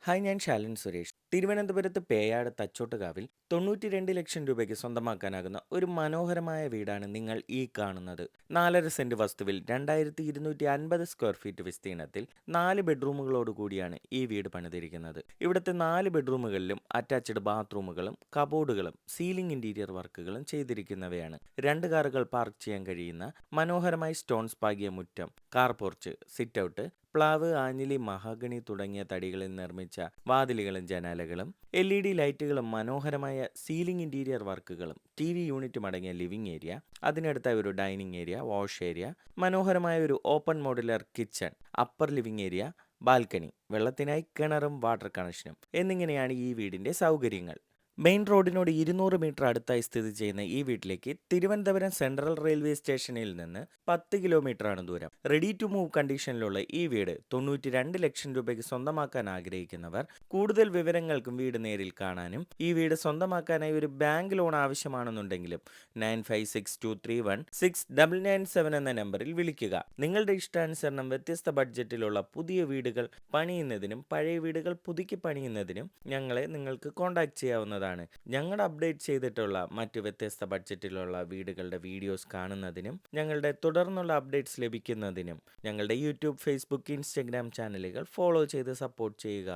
Hi, ഞാൻ ശാലൻ സുരേഷ്. തിരുവനന്തപുരത്ത് പേയാട് തച്ചോട്ടുകാവിൽ 92 ലക്ഷം രൂപയ്ക്ക് സ്വന്തമാക്കാനാകുന്ന ഒരു മനോഹരമായ വീടാണ് നിങ്ങൾ ഈ കാണുന്നത്. 4.5 സെന്റ് വസ്തുവിൽ 2250 സ്ക്വയർ ഫീറ്റ് വിസ്തീർണത്തിൽ 4 ബെഡ്റൂമുകളോട് കൂടിയാണ് ഈ വീട് പണിതിരിക്കുന്നത്. ഇവിടുത്തെ 4 ബെഡ്റൂമുകളിലും അറ്റാച്ച്ഡ് ബാത്റൂമുകളും കബോർഡുകളും സീലിംഗ് ഇന്റീരിയർ വർക്കുകളും ചെയ്തിരിക്കുന്നവയാണ്. 2 കാറുകൾ പാർക്ക് ചെയ്യാൻ കഴിയുന്ന മനോഹരമായി സ്റ്റോൺസ് പാകിയ മുറ്റം, കാർ പോർച്ച്, സിറ്റ് ഔട്ട്, പ്ലാവ്, ആഞ്ഞിലി, മഹാഗണി തുടങ്ങിയ തടികളിൽ നിർമ്മിച്ച വാതിലുകളും ജനാലകളും, LED ലൈറ്റുകളും, മനോഹരമായ സീലിംഗ് ഇന്റീരിയർ വർക്കുകളും, TV യൂണിറ്റും അടങ്ങിയ ലിവിംഗ് ഏരിയ, അതിനടുത്തായി ഒരു ഡൈനിങ് ഏരിയ, വാഷ് ഏരിയ, മനോഹരമായ ഒരു open modular kitchen, upper living area, balcony, വെള്ളത്തിനായി കിണറും വാട്ടർ കണക്ഷനും എന്നിങ്ങനെയാണ് ഈ വീടിന്റെ സൗകര്യങ്ങൾ. മെയിൻ റോഡിനോട് 200 മീറ്റർ അടുത്തായി സ്ഥിതി ചെയ്യുന്ന ഈ വീട്ടിലേക്ക് തിരുവനന്തപുരം സെൻട്രൽ റെയിൽവേ സ്റ്റേഷനിൽ നിന്ന് 10 കിലോമീറ്ററാണ് ദൂരം. റെഡി ടു മൂവ് കണ്ടീഷനിലുള്ള ഈ വീട് 92 ലക്ഷം രൂപയ്ക്ക് സ്വന്തമാക്കാൻ ആഗ്രഹിക്കുന്നവർ കൂടുതൽ വിവരങ്ങൾക്കും വീട് നേരിൽ കാണാനും ഈ വീട് സ്വന്തമാക്കാനായി ഒരു ബാങ്ക് ലോൺ ആവശ്യമാണെന്നുണ്ടെങ്കിലും 9562316997 എന്ന നമ്പറിൽ വിളിക്കുക. നിങ്ങളുടെ ഇഷ്ടാനുസരണം വ്യത്യസ്ത ബഡ്ജറ്റിലുള്ള പുതിയ വീടുകൾ പണിയുന്നതിനും പഴയ വീടുകൾ പുതുക്കി പണിയുന്നതിനും ഞങ്ങളെ നിങ്ങൾക്ക് കോൺടാക്ട് ചെയ്യാവുന്നതാണ്. ഞങ്ങളുടെ അപ്ഡേറ്റ് ചെയ്തിട്ടുള്ള മറ്റ് വ്യത്യസ്ത ബഡ്ജറ്റിലുള്ള വീടുകളുടെ വീഡിയോസ് കാണുന്നതിനും ഞങ്ങളുടെ തുടർന്നുള്ള അപ്ഡേറ്റ്സ് ലഭിക്കുന്നതിനും ഞങ്ങളുടെ യൂട്യൂബ്, ഫേസ്ബുക്ക്, ഇൻസ്റ്റഗ്രാം ചാനലുകൾ ഫോളോ ചെയ്ത് സപ്പോർട്ട് ചെയ്യുക.